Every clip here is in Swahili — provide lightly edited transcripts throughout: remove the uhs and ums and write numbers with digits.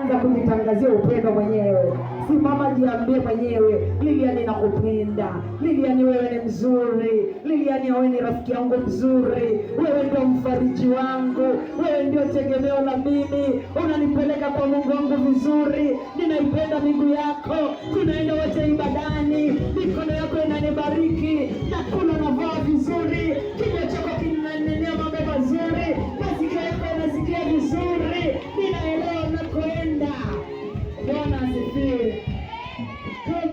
anza kujitangazia upendo mwenyewe. Simama jiambie mwenyewe, Lilian nakupenda. Lilian wewe ni mzuri. Lilian wewe ni rafiki yangu mzuri. Wewe ndio mfariji wangu. Wewe ndio tegemeo la mimi. Unanipeleka kwa Mungu wangu vizuri. Ninaipenda miguu yako. Tunaenda wote ibadani. Mikono yako inanibariki. Nakula na vaa vizuri. Kinywa chako kinanenea mambo mazuri. Masikio yako yanasikia vizuri. Ninaelewa unakoenda. Bwana asifiwe.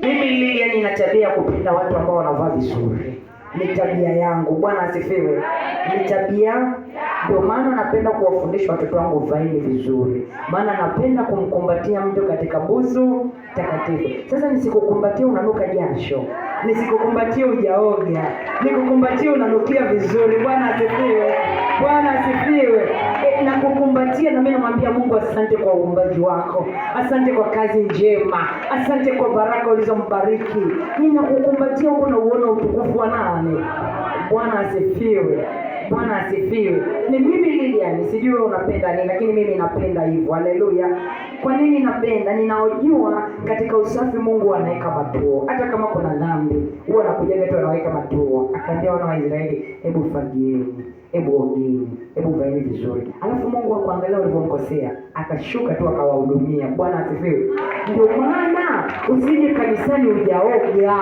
Mimi Lilian nina tabia ya kupenda watu ambao wanavaa vizuri. Ni tabia yangu. Bwana asifiwe. Ni tabia, ndio maana napenda kuwafundisha watoto wangu vaeni vizuri. Maana napenda kumkumbatia mtu katika busu takatifu. Sasa nisikukumbatia unanuka jasho. Nisikukumbatia hujaoga. Nikukumbatia unanukia vizuri. Bwana asifiwe. Bwana asifiwe. Na kukumbatia na mimi namwambia Mungu asante kwa uumbaji wako. Asante kwa kazi njema. Asante kwa baraka ulizombariki. Ninakukumbatia huko na uone utukufu wa nani. Bwana asifiwe. Bwana asifiwe. Ni mimi Lilian, sijui unapenda nini lakini mimi napenda hivyo. Haleluya. Kwa nini napenda? Ninaojua katika usafi Mungu anaweka matuo. Hata kama kuna dhambi, huwa anakuja tu anaweka matuo. Akaambia wana wa Israeli, hebu fagieni, hebu ogeni, hebu vaeni vizuri. Alafu Mungu akuangalia ulivyomkosea, akashuka tu akawahudumia. Bwana asifiwe. Ndio maana usije kanisani hujaoga.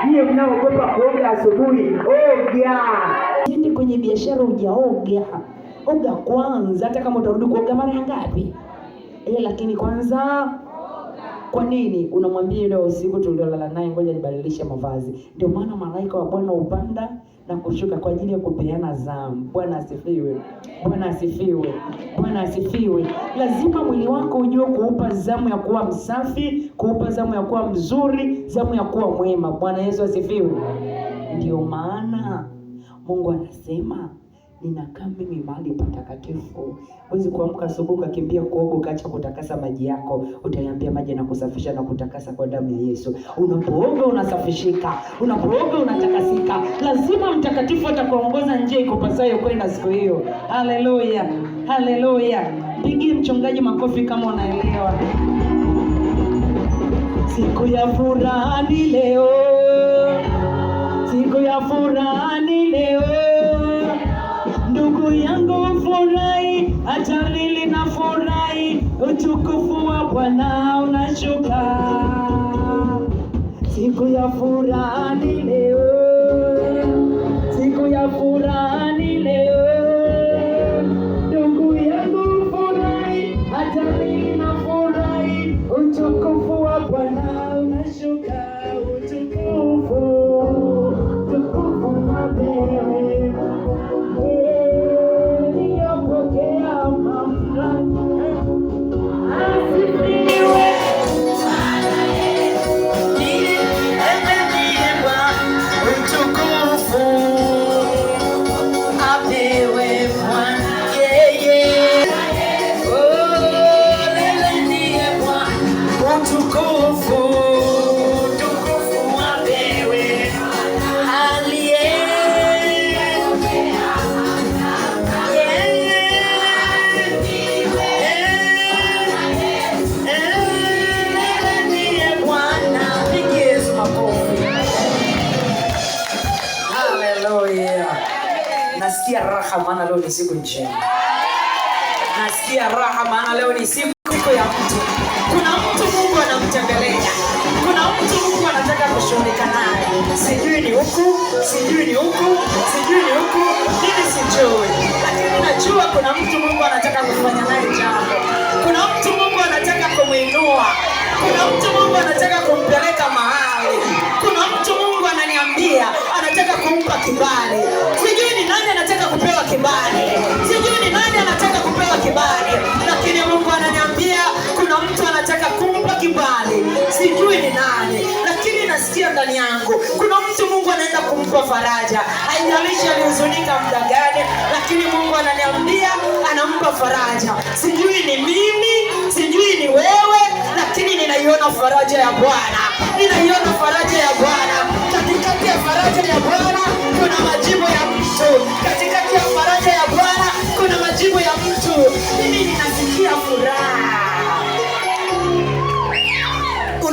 Hiyo mnaogopa kuoga asubuhi, oga. Tende kwenye biashara hujaoga. Oga kwanza, hata kama utarudi kuoga mara ngapi. Lakini kwanza kwa nini unamwambia yule usiku tuliolala naye ngoja nibadilishe mavazi? Ndio maana malaika wa Bwana upanda na kushuka kwa ajili ya kupeana zamu. Bwana asifiwe. Bwana asifiwe. Bwana asifiwe. Lazima mwili wako ujue kuupa zamu ya kuwa msafi, kuupa zamu ya kuwa mzuri, zamu ya kuwa mwema. Bwana Yesu asifiwe. Ndio maana Mungu anasema ninakaa mimi mahali patakatifu. Huwezi kuamka asubuhi ukakimbia kuoga ukaacha kutakasa maji yako. Utaniambia maji na kusafisha na kutakasa kwa damu ya Yesu. Unapooga unasafishika, unapooga unatakasika. Lazima mtakatifu atakuongoza njia ikupasayo kwenda siku hiyo. Haleluya. Haleluya. Pigie mchungaji makofi kama unaelewa. Siku ya furaha ni leo. Siku ya furaha ni leo. Ndugu yangu furahi, hata Lili na furahi, utukufu wa Bwana unashuka. Siku ya furaha ni leo. Siku ya furaha ni leo. Ndugu yangu furahi, hata Lili na furahi, utukufu wa Bwana unashuka. Utukufu wa Bwana. Nasikia raha maana leo ni siku njema. Nasikia raha maana leo ni siku ya mtu. Kuna mtu Mungu anamtembelea. Kuna mtu Mungu anataka kushughulika naye. Sijui ni huku, sijui ni huku, sijui ni huku, mimi sijui. Lakini najua kuna mtu Mungu anataka kufanya naye jambo. Kuna mtu Mungu anataka kumuinua. Kuna mtu Mungu anataka kumpeleka mahali. Kuna mtu Mungu ananiambia anataka kumpa kibali. Sijui ni nani anataka kupewa kibali. Sijui ni nani anataka kupewa kibali. Lakini Mungu ananiambia kuna mtu anataka kumpa kibali. Sijui ni nani. Lakini nasikia ndani yangu kuna mtu Mungu anaenda kumpa faraja. Haijalishi alihuzunika muda gani, lakini Mungu ananiambia anampa faraja. Sijui ni mimi, sijui ni wewe, lakini ninaiona faraja ya Bwana. Ninaiona faraja ya Bwana. Katikati ya faraja ya Bwana kuna majibu ya mtu. Katikati ya faraja